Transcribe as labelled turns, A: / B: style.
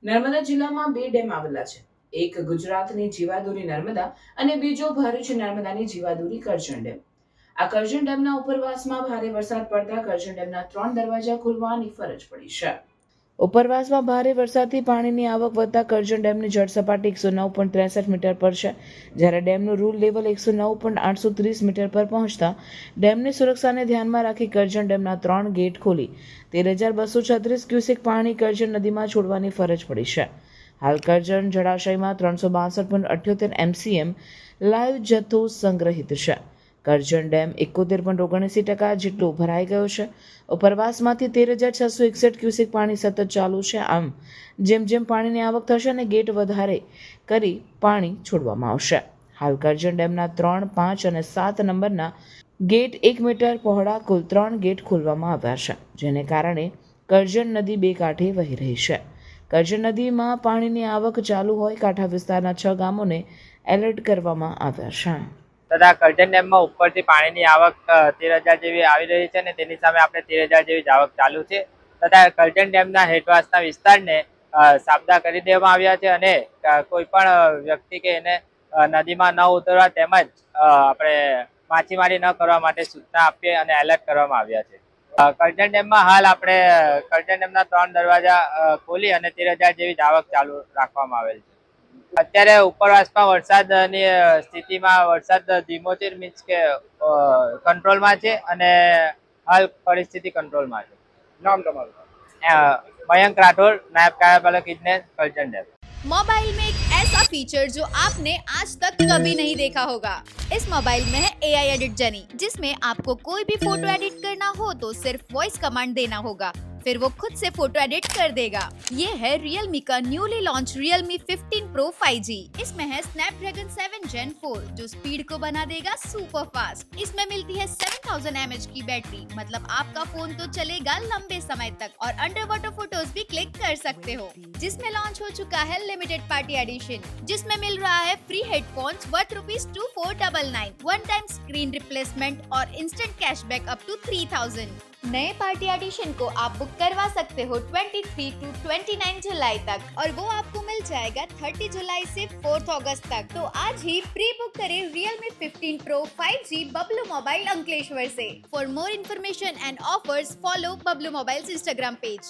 A: નર્મદા જિલ્લામાં બે ડેમ આવેલા છે. એક ગુજરાતની જીવાદોરી નર્મદા અને બીજો ભરૂચ નર્મદાની જીવાદોરી કરજણ ડેમ. આ કરજણ ડેમના ઉપરવાસમાં ભારે વરસાદ પડતા કરજણ ડેમના 3 દરવાજા ખોલવાની ફરજ પડી છે. ઉપરવાસમાં ભારે વરસાદથી પાણીની આવક વધતા કરજણ ડેમની જળસપાટી 109.63 મીટર પર છે, જ્યારે ડેમનું રૂલ લેવલ 109.830 મીટર પર પહોંચતા ડેમની સુરક્ષાને ધ્યાનમાં રાખી કરજણ ડેમના 3 ગેટ ખોલી 13,236 ક્યુસેક પાણી કરજણ નદીમાં છોડવાની ફરજ પડી છે. હાલ કરજણ જળાશયમાં 362.78 MCM લાઈવ જથ્થો સંગ્રહિત છે. કરજણ ડેમ 71.79% જેટલો ભરાઈ ગયો છે. ઉપરવાસમાંથી 13,661 ક્યુસેક પાણી સતત ચાલુ છે. આમ જેમ જેમ પાણીની આવક થશે અને ગેટ વધારે કરી પાણી છોડવામાં આવશે. હાલ કરજણ ડેમના 3, 5 અને 7 નંબરના ગેટ 1 મીટર પહોળા કુલ 3 ગેટ ખોલવામાં આવ્યા છે, જેને કારણે કરજણ નદી બે કાંઠે વહી રહી છે. કરજણ નદીમાં પાણીની આવક ચાલુ હોય કાંઠા વિસ્તારના 6 ગામોને એલર્ટ કરવામાં આવ્યા છે.
B: તથા કરજણ ડેમમાં ઉપરથી પાણીની આવક 13,000 જેવી આવી રહી છે અને તેની સામે આપણે 13,000 જેવી આવક ચાલુ છે. તથા કરજણ ડેમના હેઠવાસના વિસ્તારને સાબદા કરી દેવામાં આવ્યા છે અને કોઈ પણ વ્યક્તિ કે એને નદીમાં ન ઉતરવા તેમજ આપણે માછીમારી ન કરવા માટે સૂચના આપી અને એલર્ટ કરવામાં આવ્યા છે. કરજણ ડેમમાં હાલ આપણે કરજણ ડેમના 3 દરવાજા ખોલી અને 13,000 જેવી આવક ચાલુ રાખવામાં આવેલ છે. અત્યારે ઉપરવાસમાં વરસાદની સ્થિતિમાં વરસાદ ધીમો છે, મીન્સ કે કંટ્રોલમાં છે અને હાલ પરિસ્થિતિ કંટ્રોલમાં છે.
C: नाम તમારું?
B: मयंक राठौर, नायब कार्यपालक इंजीनियर करजण डैम।
D: मोबाइल में एक ऐसा फीचर जो आपने आज तक कभी नहीं देखा होगा। इस मोबाइल में है AI एडिट जनी, जिसमें आपको कोई भी फोटो एडिट करना हो तो सिर्फ वॉइस कमांड देना होगा, फिर वो खुद से फोटो एडिट कर देगा। ये है Realme का newly launch Realme 15 Pro 5G। इसमें है Snapdragon 7 Gen 4 जो स्पीड को बना देगा सुपर फास्ट। इसमें मिलती है 7000 mAh की बैटरी, मतलब आपका फोन तो चलेगा लंबे समय तक और अंडर वाटर फोटोज भी क्लिक कर सकते हो। जिसमें लॉन्च हो चुका है लिमिटेड पार्टी एडिशन, जिसमें मिल रहा है free headphones worth ₹2499, one time screen replacement और इंस्टेंट कैशबैक अप टू 3000। नए पार्टी एडिशन को आप बुक करवा सकते हो 23 to 29 जुलाई तक और वो आपको मिल जाएगा 30 जुलाई से 4 अगस्त तक। तो आज ही प्री बुक करें Realme 15 Pro 5G Bablu mobile Ankleshwar से। For more information and offers follow Bablu mobiles Instagram page.